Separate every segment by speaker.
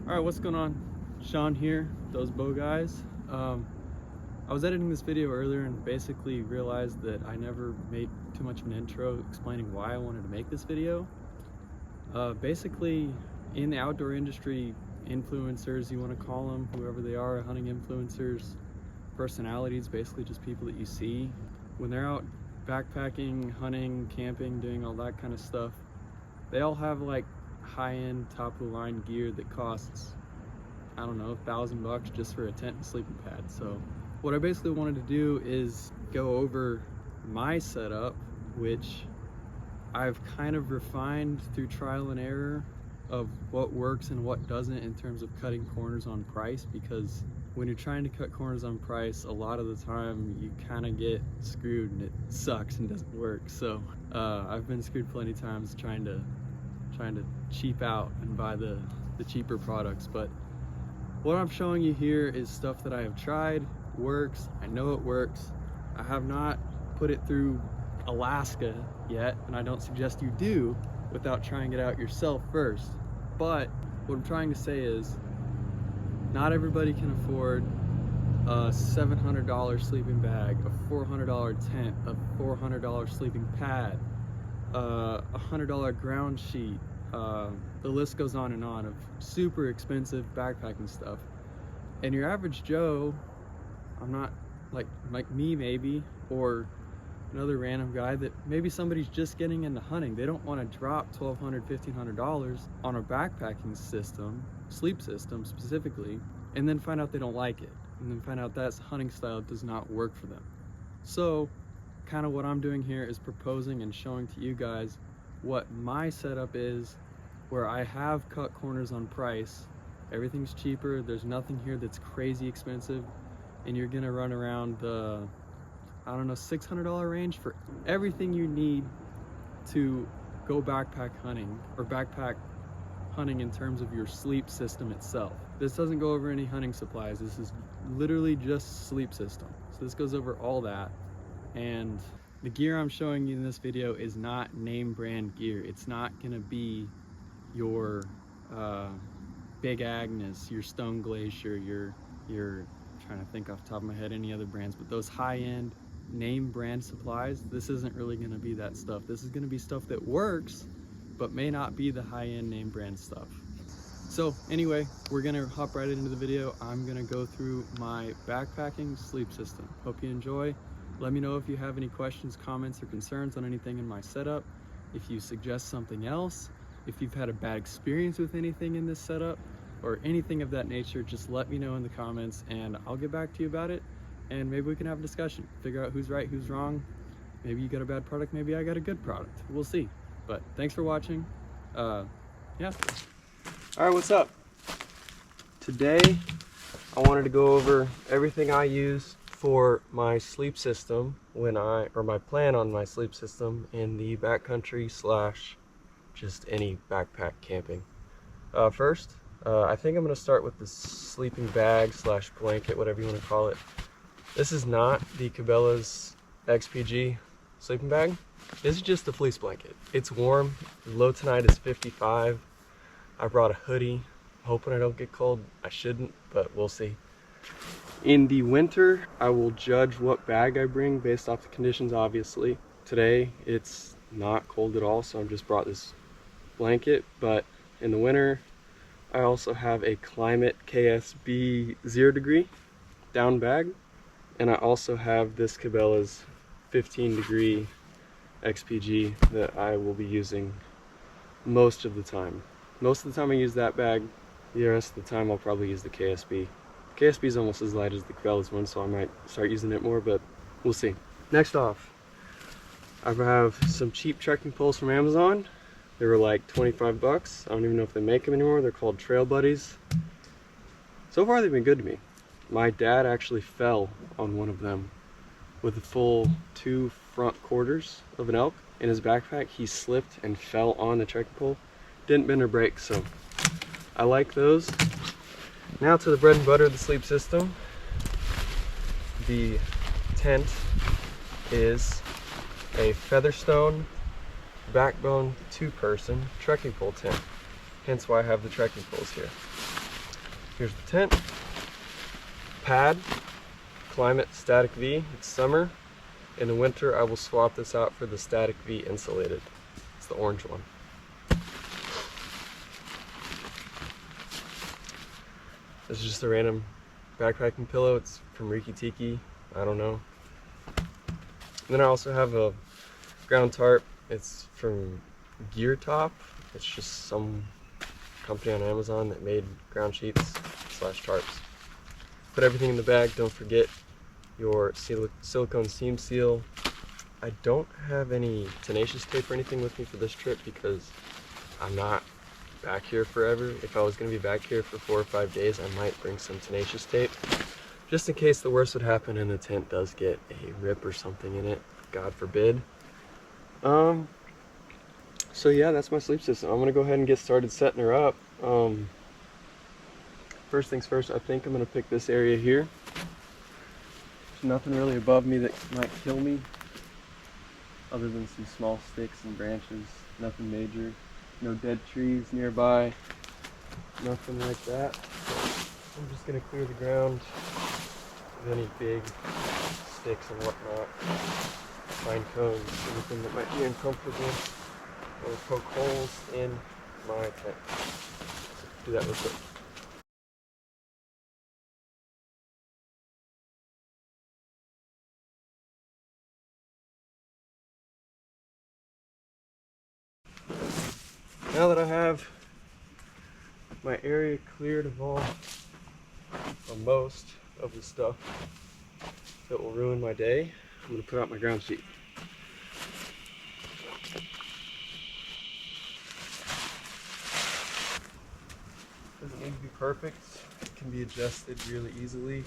Speaker 1: All right, what's going on? Sean here, those bow guys. I was editing this video earlier and basically realized that I never made too much of an intro explaining why I wanted to make this video. Basically, in the outdoor industry, influencers, you want to call them, whoever they are, hunting influencers, personalities, basically just people that you see when they're out backpacking, hunting, camping, doing all that kind of stuff. They all have like high-end, top-of-the-line gear that costs, I don't know, $1,000 just for a tent and sleeping pad. So what I basically wanted to do is go over my setup, which I've kind of refined through trial and error of what works and what doesn't in terms of cutting corners on price, because when you're trying to cut corners on price, a lot of the time you kind of get screwed and it sucks and doesn't work. So I've been screwed plenty of times trying to cheap out and buy the cheaper products. But what I'm showing you here is stuff that I have tried, works, I know it works. I have not put it through Alaska yet, and I don't suggest you do without trying it out yourself first. But what I'm trying to say is, not everybody can afford a $700 sleeping bag, a $400 tent, a $400 sleeping pad, a $100 ground sheet. The list goes on of super expensive backpacking stuff. And your average Joe, I'm not like me maybe, or another random guy that maybe somebody's just getting into hunting. They don't want to drop $1,200, $1,500 on a backpacking system, sleep system specifically, and then find out they don't like it, and then find out that hunting style does not work for them. So kind of what I'm doing here is proposing and showing to you guys what my setup is, where I have cut corners on price. Everything's cheaper, there's nothing here that's crazy expensive, and you're gonna run around the, I don't know, $600 range for everything you need to go backpack hunting, or backpack hunting in terms of your sleep system itself. This doesn't go over any hunting supplies, this is literally just sleep system. So this goes over all that. And the gear I'm showing you in this video is not name brand gear. It's not gonna be your Big Agnes, your Stone Glacier, your trying to think off the top of my head any other brands, but those high-end name brand supplies, this isn't really gonna be that stuff. This is gonna be stuff that works, but may not be the high-end name brand stuff. So anyway, we're gonna hop right into the video. I'm gonna go through my backpacking sleep system. Hope you enjoy. Let me know if you have any questions, comments, or concerns on anything in my setup. If you suggest something else, if you've had a bad experience with anything in this setup, or anything of that nature, just let me know in the comments and I'll get back to you about it, and maybe we can have a discussion, figure out who's right, who's wrong. Maybe you got a bad product, maybe I got a good product. We'll see. But thanks for watching. Yeah. All right, what's up? Today, I wanted to go over everything I use for my sleep system or my plan on my sleep system in the backcountry slash just any backpack camping. First, I think I'm going to start with the sleeping bag slash blanket, whatever you want to call it. This is not the Cabela's XPG sleeping bag. This is just a fleece blanket. It's warm. The low tonight is 55. I brought a hoodie, hoping I don't get cold. I shouldn't, but we'll see. In the winter, I will judge what bag I bring based off the conditions, obviously. Today, it's not cold at all, so I've just brought this blanket, but in the winter, I also have a Climate KSB 0 degree down bag, and I also have this Cabela's 15 degree XPG that I will be using most of the time. Most of the time I use that bag, the rest of the time I'll probably use the KSB. The KSB is almost as light as the Cabela's one, so I might start using it more, but we'll see. Next off, I have some cheap trekking poles from Amazon. They were like 25 bucks. I don't even know if they make them anymore. They're called Trail Buddies. So far they've been good to me. My dad actually fell on one of them with the full 2 front quarters of an elk in his backpack. He slipped and fell on the trekking pole. Didn't bend or break, so I like those. Now to the bread and butter of the sleep system. The tent is a Featherstone backbone 2-person trekking pole tent, hence why I have the trekking poles here. Here's the tent. Pad, Climate Static V. It's summer. In the winter, I will swap this out for the Static V insulated. It's the orange one. This is just a random backpacking pillow. It's from Riki Tiki. I don't know. And then I also have a ground tarp. It's from Gear Top. It's just some company on Amazon that made ground sheets / tarps. Put everything in the bag. Don't forget your silicone seam seal. I don't have any tenacious tape or anything with me for this trip because I'm not back here forever. If I was going to be back here for 4 or 5 days, I might bring some tenacious tape just in case the worst would happen and the tent does get a rip or something in it, God forbid. So yeah, that's my sleep system. I'm gonna go ahead and get started setting her up. First things first, I think I'm gonna pick this area here. There's nothing really above me that might kill me other than some small sticks and branches. Nothing major. No dead trees nearby. Nothing like that. I'm just gonna clear the ground of any big sticks and whatnot. Pine cones, anything that might be uncomfortable or poke holes in my tent. Do that real quick. Now that I have my area cleared of all, or most of the stuff that will ruin my day, I'm going to put out my ground sheet. Doesn't need to be perfect. It can be adjusted really easily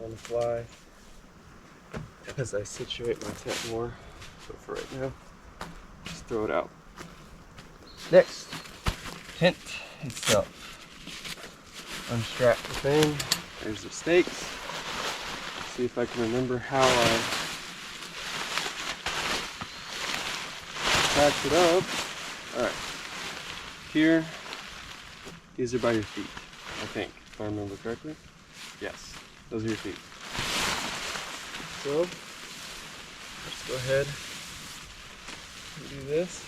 Speaker 1: on the fly as I situate my tent more. So for right now, just throw it out. Next, tent itself. Unstrap the thing. There's the stakes. Let's see if I can remember how I patch it up. Alright. Here, these are by your feet, I think, if I remember correctly. Yes, those are your feet. So, let's go ahead and do this.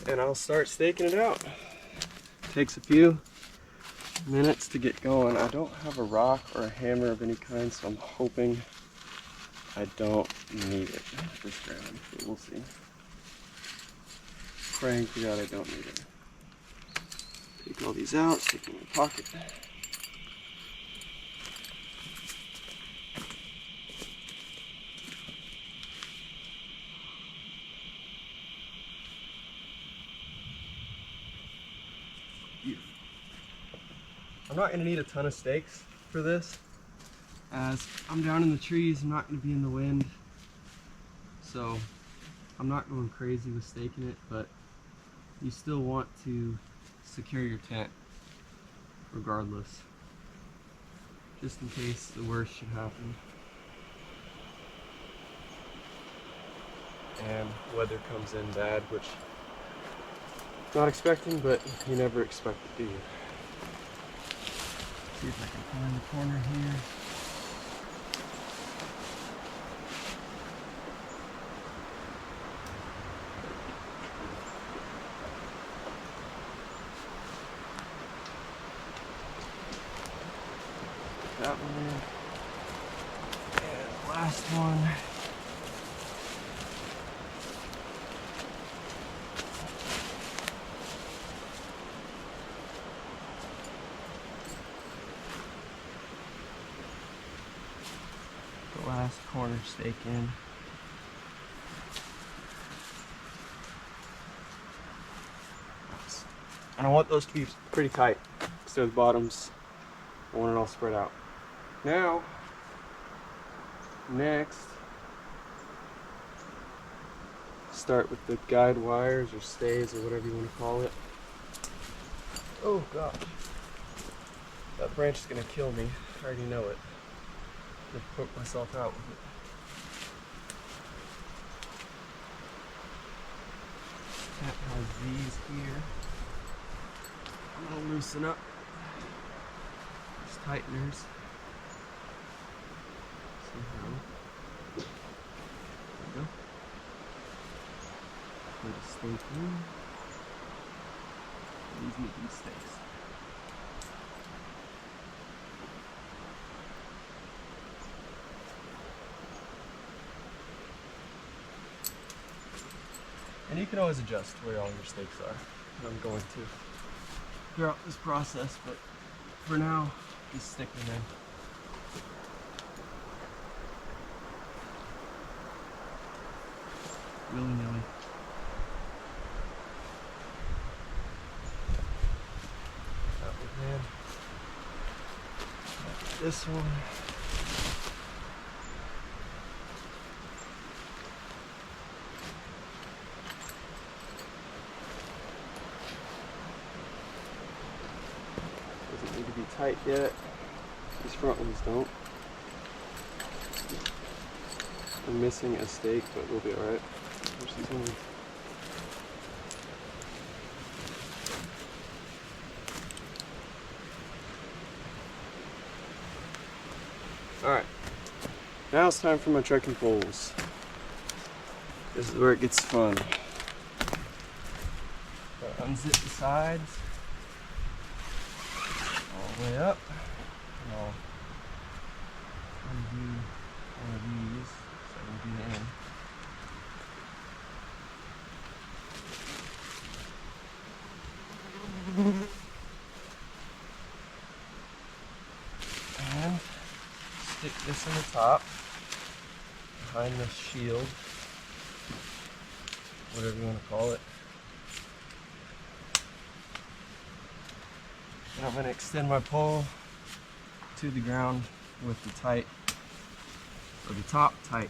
Speaker 1: And I'll start staking it out. Takes a few minutes to get going. I don't have a rock or a hammer of any kind, so I'm hoping I don't need it this round, but we'll see. Praying to God I don't need it. Take all these out, stick them in my pocket. I'm not going to need a ton of stakes for this, as I'm down in the trees. I'm not going to be in the wind, so I'm not going crazy with staking it, but you still want to secure your tent regardless, just in case the worst should happen. And weather comes in bad, which I'm not expecting, but you never expect it, do you? See if I can find the corner here. That one in. And last one. The last corner stake in. And I want those to be pretty tight, because they're the bottoms. I want it all spread out. Now, next, start with the guide wires or stays or whatever you want to call it. Oh gosh, that branch is going to kill me. I already know it. I'm going to poke myself out with it. That has these here. I'm gonna loosen up these tighteners. Somehow. There we go. Put a stake in. These need to be stakes. And you can always adjust where all your stakes are. I'm going to throughout this process, but for now, just stick them in. Willy-nilly. That one in. This one. Doesn't need to be tight yet. These front ones don't. I'm missing a stake, but we'll be alright. Where's these ones? Alright. Now it's time for my trekking poles. This is where it gets fun. Unzip the sides all the way up. And I'll undo one of these so I can get in. And stick this in the top, behind the shield, whatever you want to call it. And I'm going to extend my pole to the ground with the tight, or the top tight.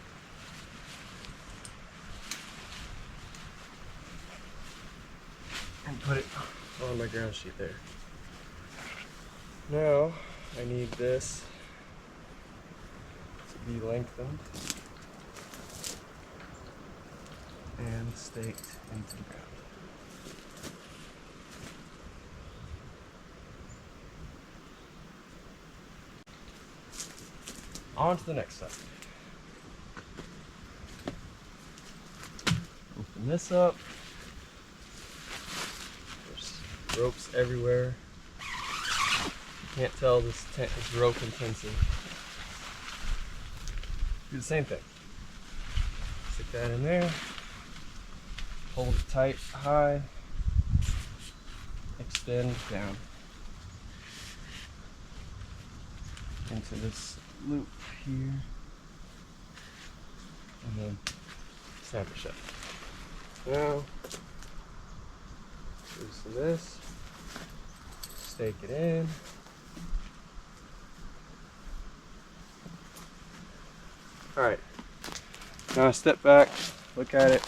Speaker 1: And put it on my ground sheet there. Now I need this to be lengthened and staked into the ground. On to the next step. Open this up. There's ropes everywhere. You can't tell this tent is rope intensive. Do the same thing. Stick that in there. Hold it tight, high. Extend down into this loop here, and then snap it shut. Now, loosen this, stake it in. Alright, now I step back, look at it,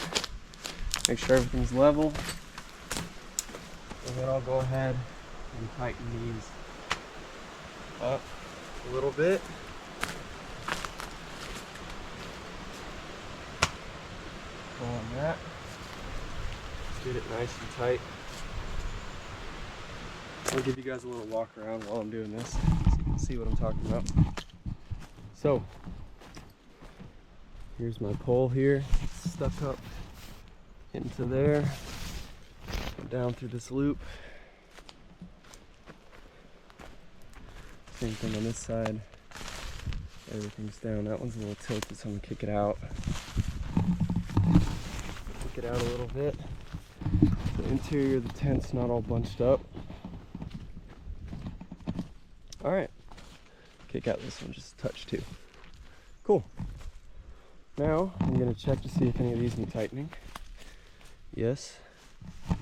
Speaker 1: make sure everything's level, and then I'll go ahead and tighten these up a little bit. Pull on that, get it nice and tight. I'll give you guys a little walk around while I'm doing this so you can see what I'm talking about. So, here's my pole here, stuck up into there, down through this loop. Same thing on this side, everything's down. That one's a little tilted, so I'm gonna kick it out. Kick it out a little bit. The interior of the tent's not all bunched up. Alright, kick out this one just a touch too. Cool. Now I'm going to check to see if any of these need tightening. Yes. I'm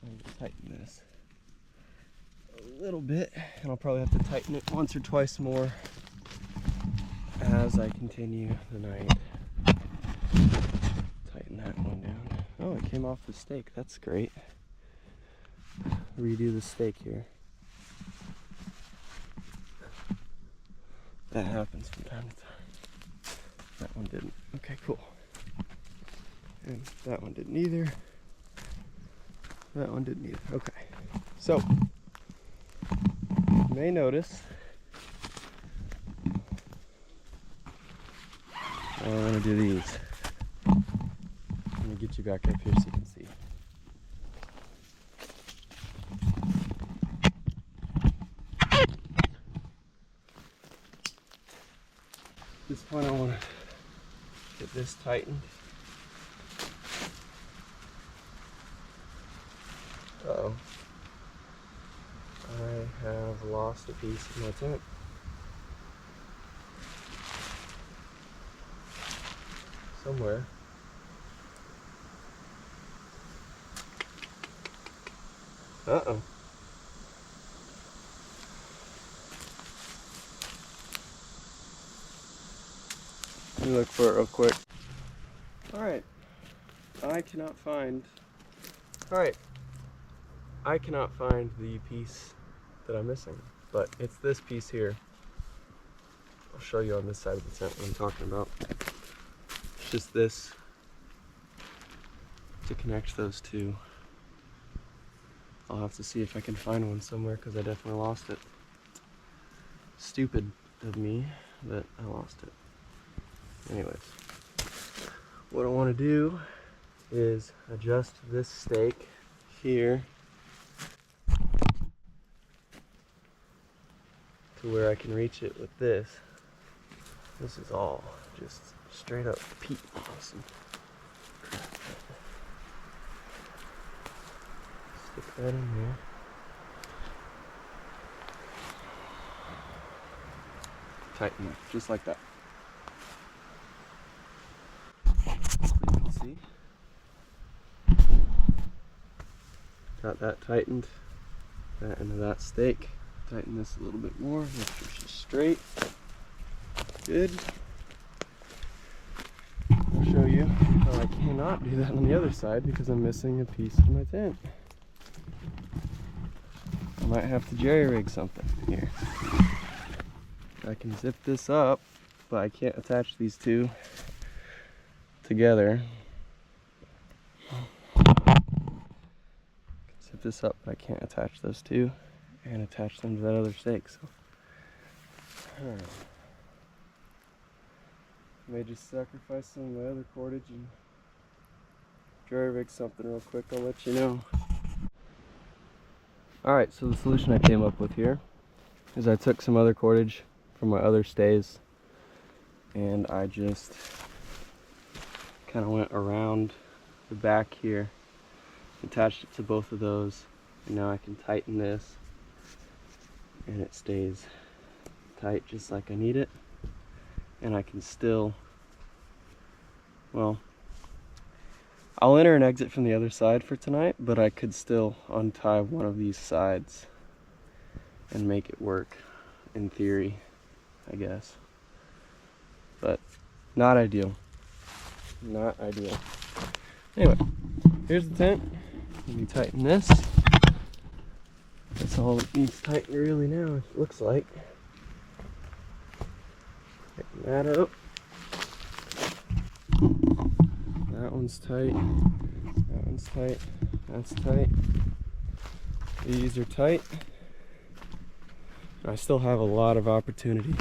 Speaker 1: going to tighten this a little bit, and I'll probably have to tighten it once or twice more as I continue the night. Tighten that one down. Oh, it came off the stake. That's great. Redo the stake here. That happens from time to time. That one didn't. Okay, cool. And that one didn't either.
Speaker 2: That one didn't either. Okay. So, you may notice I want to do these. Let me get you back up here so you can see. This point I want to get this tightened. Uh-oh. I have lost a piece of my tent. Somewhere. Uh-oh. Let me look for it real quick. Alright. I cannot find the piece that I'm missing, but it's this piece here. I'll show you on this side of the tent what I'm talking about. It's just this to connect those two. I'll have to see if I can find one somewhere because I definitely lost it. Stupid of me that I lost it. Anyways, what I want to do is adjust this stake here to where I can reach it with this. This is all just straight up peat moss and crap. Stick that in there. Tighten it, just like that. So you can see. Got that tightened. That into that stake. Tighten this a little bit more, make sure she's straight. Good. I'll show you how I cannot do that on the other side because I'm missing a piece of my tent. I might have to jerry-rig something here. I can zip this up, but I can't attach these two together. I can zip this up, but I can't attach those two and attach them to that other stake. So, may just sacrifice some of my other cordage and jerry rig something real quick. I'll let you know. Alright, so the solution I came up with here is I took some other cordage from my other stays and I just kind of went around the back here, attached it to both of those, and now I can tighten this and it stays tight just like I need it. And I can still, well, I'll enter and exit from the other side for tonight, but I could still untie one of these sides and make it work in theory, I guess. But not ideal. Not ideal. Anyway, here's the tent. Let me tighten this. That's all it needs tightened really now, it looks like. Tighten that up. That one's tight. That one's tight. That's tight. These are tight. I still have a lot of opportunity,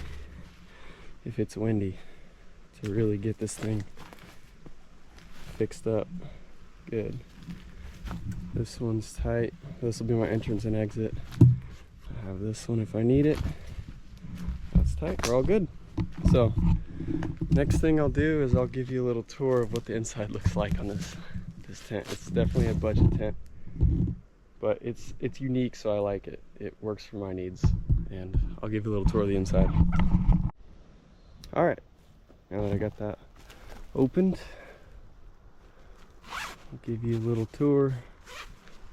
Speaker 2: if it's windy, to really get this thing fixed up good. This one's tight. This will be my entrance and exit. I have this one if I need it. That's tight. We're all good. So, next thing I'll do is I'll give you a little tour of what the inside looks like on this tent. It's definitely a budget tent, but it's unique, so I like it. It works for my needs, and I'll give you a little tour of the inside. All right, now that I got that opened, I'll give you a little tour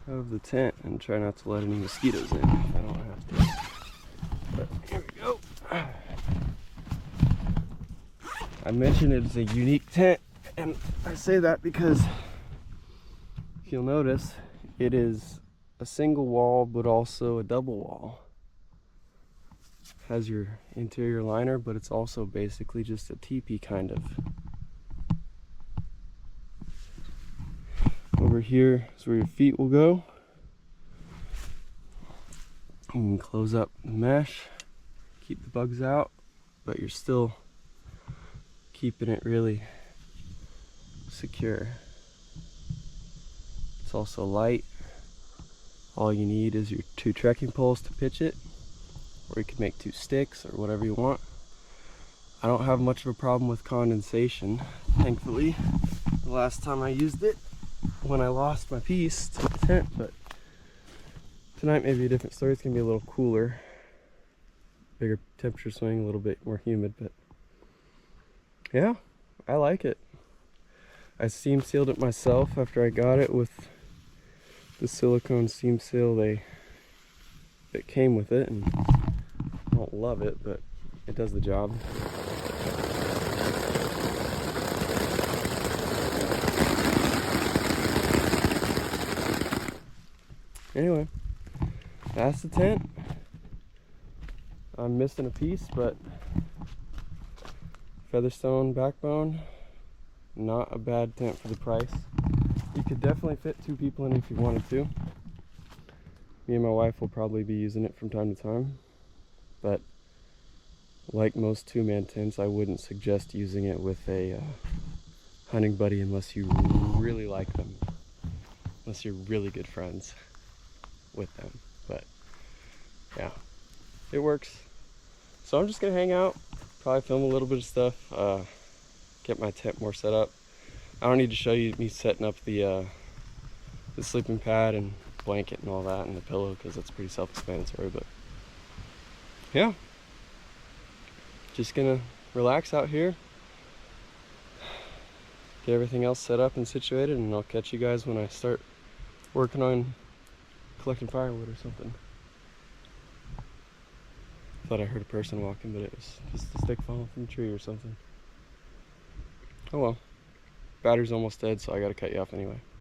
Speaker 2: of the tent and try not to let any mosquitoes in if I don't have to. But here we go. I mentioned it's a unique tent, and I say that because if you'll notice, it is a single wall but also a double wall. Has your interior liner, but it's also basically just a teepee kind of. Over over here is where your feet will go. You can close up the mesh, keep the bugs out, but you're still keeping it really secure. It's also light. All you need is your 2 trekking poles to pitch it, or you can make 2 sticks or whatever you want. I don't have much of a problem with condensation, thankfully. The last time I used it, when I lost my piece to the tent, but tonight may be a different story. It's gonna be a little cooler, bigger temperature swing, a little bit more humid, but yeah, I like it. I seam sealed it myself after I got it with the silicone seam seal that came with it, and I don't love it, but it does the job. Anyway, that's the tent. I'm missing a piece, but Featherstone backbone, not a bad tent for the price. You could definitely fit 2 people in if you wanted to. Me and my wife will probably be using it from time to time, but like most 2-man tents, I wouldn't suggest using it with a hunting buddy unless you really like them, unless you're really good friends with them. But yeah, it works. So I'm just gonna hang out, probably film a little bit of stuff, get my tent more set up. I don't need to show you me setting up the sleeping pad and blanket and all that and the pillow, because that's pretty self-explanatory. But yeah, just gonna relax out here, get everything else set up and situated, and I'll catch you guys when I start working on collecting firewood or something. Thought I heard a person walking, but it was just a stick falling from a tree or something. Oh well. Battery's almost dead, so I gotta cut you off anyway.